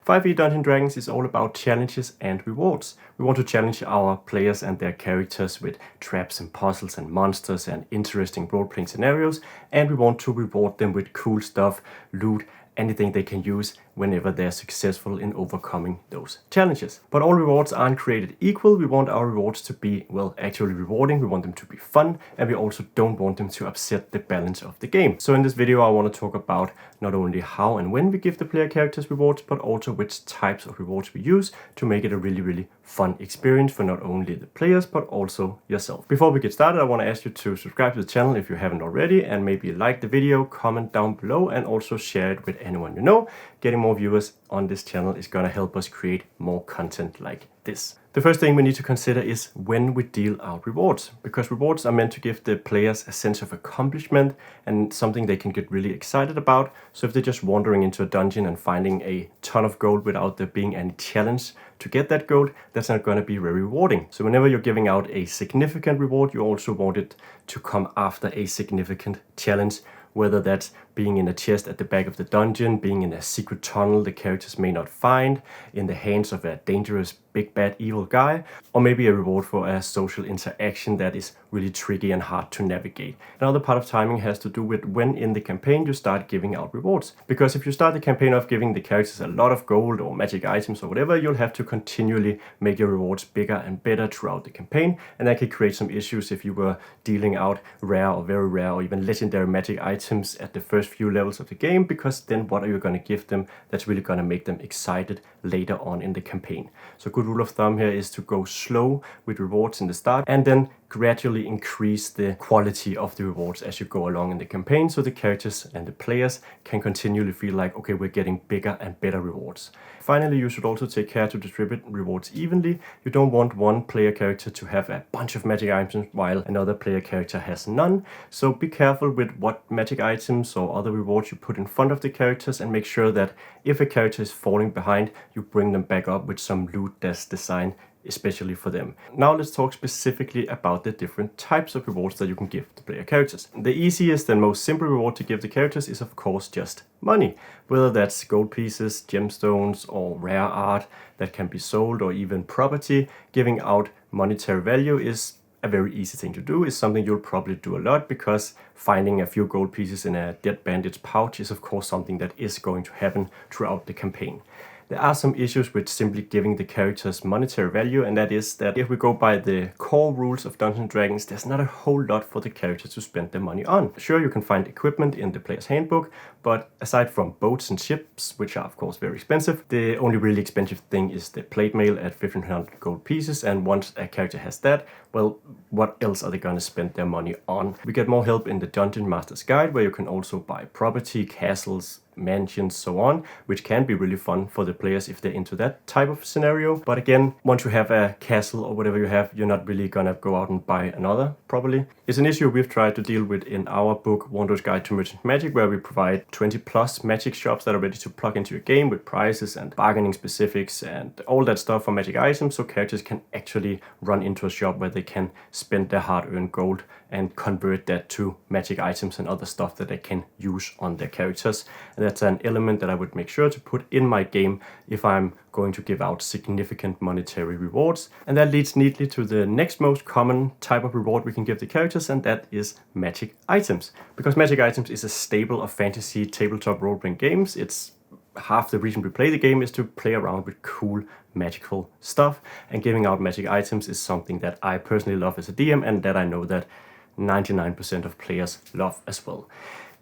5e Dungeons & Dragons is all about challenges and rewards. We want to challenge our players and their characters with traps and puzzles and monsters and interesting role-playing scenarios, and we want to reward them with cool stuff, loot, anything they can use whenever they're successful in overcoming those challenges. But all rewards aren't created equal. We want our rewards to be, well, actually rewarding. We want them to be fun, and we also don't want them to upset the balance of the game. So in this video, I want to talk about not only how and when we give the player characters rewards, but also which types of rewards we use to make it a really fun experience for not only the players, but also yourself. Before we get started, I want to ask you to subscribe to the channel if you haven't already, and maybe like the video, comment down below, and also share it with anyone you know. Getting more viewers on this channel is going to help us create more content like this. The first thing we need to consider is when we deal out rewards, because rewards are meant to give the players a sense of accomplishment and something they can get really excited about. So if they're just wandering into a dungeon and finding a ton of gold without there being any challenge to get that gold, that's not going to be very rewarding. So whenever you're giving out a significant reward, you also want it to come after a significant challenge, whether that's being in a chest at the back of the dungeon, being in a secret tunnel the characters may not find, in the hands of a dangerous big bad evil guy, or maybe a reward for a social interaction that is really tricky and hard to navigate. Another part of timing has to do with when in the campaign you start giving out rewards. Because if you start the campaign off giving the characters a lot of gold or magic items or whatever, you'll have to continually make your rewards bigger and better throughout the campaign, and that could create some issues if you were dealing out rare or very rare or even legendary magic items at the first few levels of the game, because then what are you going to give them that's really going to make them excited later on in the campaign? So good rule of thumb here is to go slow with rewards in the start and then gradually increase the quality of the rewards as you go along in the campaign, so the characters and the players can continually feel like, okay, we're getting bigger and better rewards. Finally, you should also take care to distribute rewards evenly. You don't want one player character to have a bunch of magic items while another player character has none. So be careful with what magic items or other rewards you put in front of the characters, and make sure that if a character is falling behind, you bring them back up with some loot that's designed especially for them. Now let's talk specifically about the different types of rewards that you can give the player characters. The easiest and most simple reward to give the characters is of course just money. Whether that's gold pieces, gemstones, or rare art that can be sold, or even property, giving out monetary value is a very easy thing to do. Is something you'll probably do a lot, because finding a few gold pieces in a dead bandit's pouch is of course something that is going to happen throughout the campaign. There are some issues with simply giving the characters monetary value, and that is that if we go by the core rules of Dungeons & Dragons, there's not a whole lot for the characters to spend their money on. Sure, you can find equipment in the player's handbook, but aside from boats and ships, which are of course very expensive, the only really expensive thing is the plate mail at 1500 gold pieces, and once a character has that, well, what else are they going to spend their money on? We get more help in the Dungeon Master's Guide, where you can also buy property, castles, mansions, so on, which can be really fun for the players if they're into that type of scenario. But again, once you have a castle or whatever you have, you're not really gonna go out and buy another, probably. It's an issue we've tried to deal with in our book, Wanderer's Guide to Merchant Magic, where we provide 20 plus magic shops that are ready to plug into your game with prices and bargaining specifics and all that stuff for magic items, so characters can actually run into a shop where they can spend their hard-earned gold and convert that to magic items and other stuff that they can use on their characters. And that's an element that I would make sure to put in my game if I'm going to give out significant monetary rewards. And that leads neatly to the next most common type of reward we can give the characters, and that is magic items. Because magic items is a staple of fantasy tabletop role-playing games. It's half the reason we play the game is to play around with cool magical stuff, and giving out magic items is something that I personally love as a DM, and that I know that 99% of players love as well.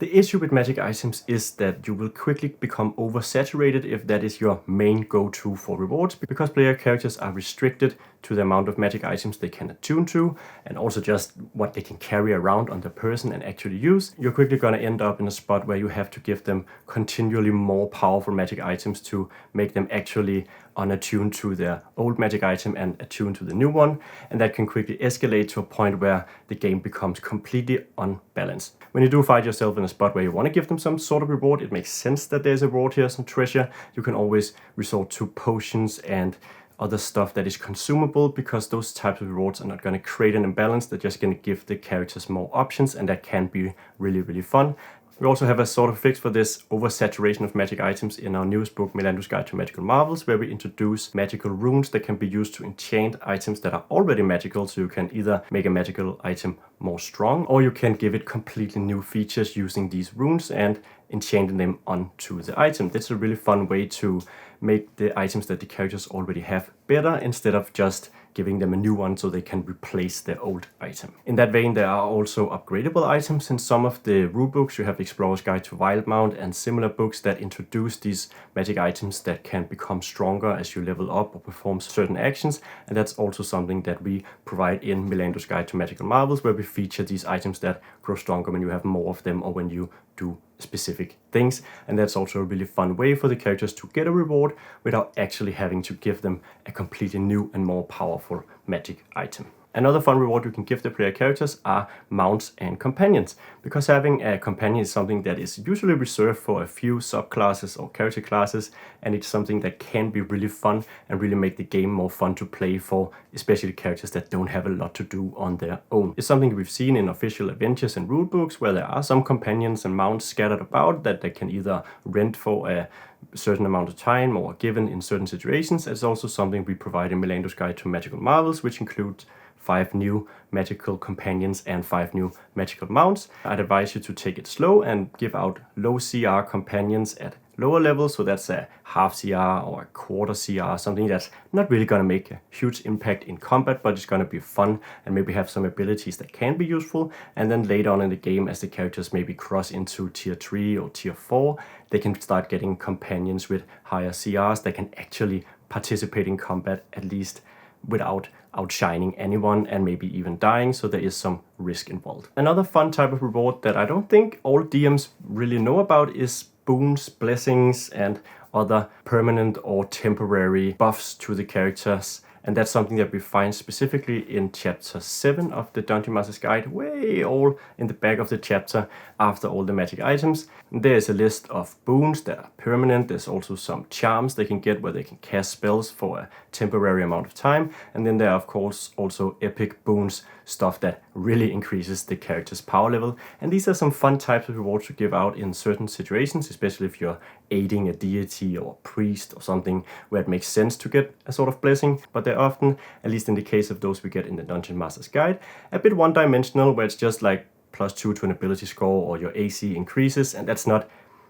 The issue with magic items is that you will quickly become oversaturated if that is your main go-to for rewards, because player characters are restricted to the amount of magic items they can attune to, and also just what they can carry around on their person and actually use. You're quickly going to end up in a spot where you have to give them continually more powerful magic items to make them actually unattuned to their old magic item and attuned to the new one, and that can quickly escalate to a point where the game becomes completely unbalanced. When you do find yourself in a spot where you want to give them some sort of reward, it makes sense that there's a reward here, some treasure. You can always resort to potions and other stuff that is consumable, because those types of rewards are not going to create an imbalance. They're just going to give the characters more options, and that can be really, really fun. We also have a sort of fix for this oversaturation of magic items in our newest book, Milando's Guide to Magical Marvels, where we introduce magical runes that can be used to enchant items that are already magical. So you can either make a magical item more strong, or you can give it completely new features using these runes and enchanting them onto the item. That's a really fun way to make the items that the characters already have better, instead of just giving them a new one so they can replace their old item. In that vein, there are also upgradable items. In some of the rulebooks, you have Explorer's Guide to Wildmount and similar books that introduce these magic items that can become stronger as you level up or perform certain actions. And that's also something that we provide in Milando's Guide to Magical Marvels, where we feature these items that grow stronger when you have more of them or when you do specific things. And that's also a really fun way for the characters to get a reward without actually having to give them a completely new and more powerful magic item. Another fun reward you can give the player characters are mounts and companions, because having a companion is something that is usually reserved for a few subclasses or character classes, and it's something that can be really fun and really make the game more fun to play for, especially characters that don't have a lot to do on their own. It's something we've seen in official adventures and rulebooks, where there are some companions and mounts scattered about that they can either rent for a certain amount of time or given in certain situations. It's also something we provide in Milando's Guide to Magical Marvels, which includes 5 new magical companions and 5 new magical mounts. I'd advise you to take it slow and give out low CR companions at lower levels, so that's a half CR or a quarter CR, something that's not really going to make a huge impact in combat, but it's going to be fun and maybe have some abilities that can be useful. And then later on in the game, as the characters maybe cross into tier 3 or tier 4, they can start getting companions with higher CRs that can actually participate in combat, at least without outshining anyone and maybe even dying, so there is some risk involved. Another fun type of reward that I don't think all DMs really know about is Boons Blessings and other permanent or temporary buffs to the characters. And that's something that we find specifically in chapter 7 of the Dungeon Master's Guide, way all in the back of the chapter after all the magic items. And there's a list of boons that are permanent. There's also some charms they can get where they can cast spells for a temporary amount of time. And then there are of course also epic boons, stuff that really increases the character's power level. And these are some fun types of rewards to give out in certain situations, especially if you're aiding a deity or a priest or something where it makes sense to get a sort of blessing. But they're often, at least in the case of those we get in the Dungeon Master's Guide, a bit one-dimensional, where it's just like +2 to an ability score or your AC increases, and that's not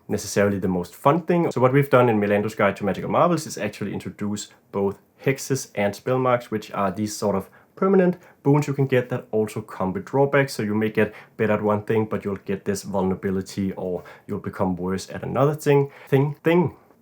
necessarily the most fun thing. So what we've done in Milando's Guide to Magical Marvels is actually introduce both hexes and spell marks, which are these sort of permanent boons you can get that also come with drawbacks. So you may get better at one thing, but you'll get this vulnerability, or you'll become worse at another thing.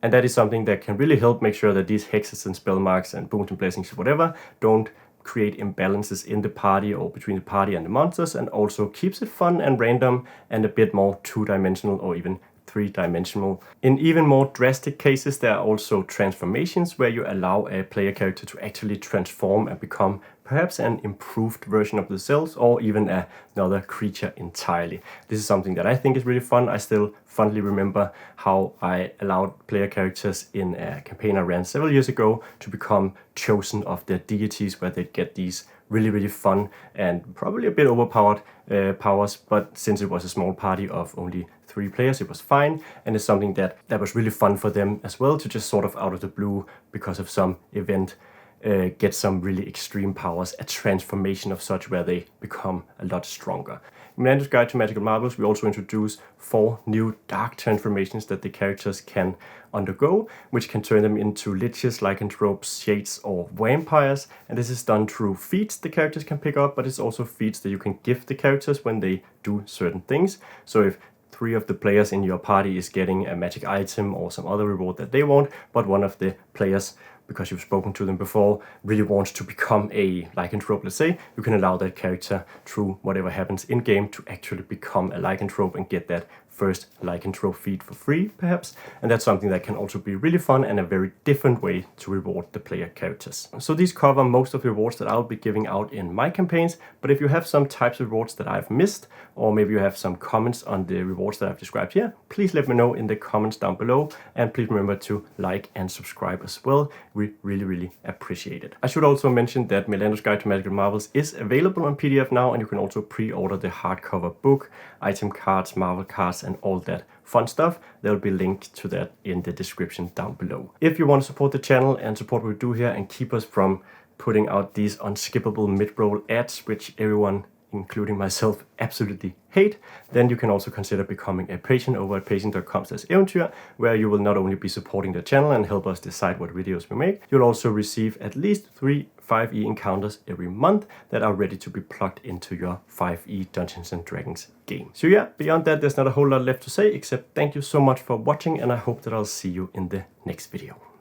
And that is something that can really help make sure that these hexes and spell marks and boons and blessings, whatever, don't create imbalances in the party or between the party and the monsters, and also keeps it fun and random and a bit more two-dimensional or even three-dimensional. In even more drastic cases, there are also transformations where you allow a player character to actually transform and become perhaps an improved version of themselves, or even another creature entirely. This is something that I think is really fun. I still fondly remember how I allowed player characters in a campaign I ran several years ago to become chosen of their deities, where they'd get these really fun and probably a bit overpowered powers, but since it was a small party of only 3 players, it was fine. And it's something that was really fun for them as well, to just sort of out of the blue, because of some event, get some really extreme powers, a transformation of such where they become a lot stronger. In Milando's Guide to Magical Marvels, we also introduce 4 new dark transformations that the characters can undergo, which can turn them into liches, lycanthropes, shades, or vampires. And this is done through feats the characters can pick up, but it's also feats that you can give the characters when they do certain things. So if 3 of the players in your party is getting a magic item or some other reward that they want, but one of the players, because you've spoken to them before, really wants to become a lycanthrope, let's say, you can allow that character, through whatever happens in game, to actually become a lycanthrope and get that first lycanthrope feat for free, perhaps. And that's something that can also be really fun and a very different way to reward the player characters. So these cover most of the rewards that I'll be giving out in my campaigns, but if you have some types of rewards that I've missed, or maybe you have some comments on the rewards that I've described here, please let me know in the comments down below, and please remember to like and subscribe as well. We really appreciate it. I should also mention that Milando's Guide to Magical Marvels is available on PDF now, and you can also pre-order the hardcover book, item cards, Marvel cards, and all that fun stuff. There will be a link to that in the description down below. If you want to support the channel and support what we do here and keep us from putting out these unskippable mid-roll ads, which everyone, including myself, absolutely hate, then you can also consider becoming a patron over at patreon.com/eventyr, where you will not only be supporting the channel and help us decide what videos we make, you'll also receive at least 3 5e encounters every month that are ready to be plugged into your 5e Dungeons & Dragons game. So yeah, beyond that, there's not a whole lot left to say, except thank you so much for watching, and I hope that I'll see you in the next video.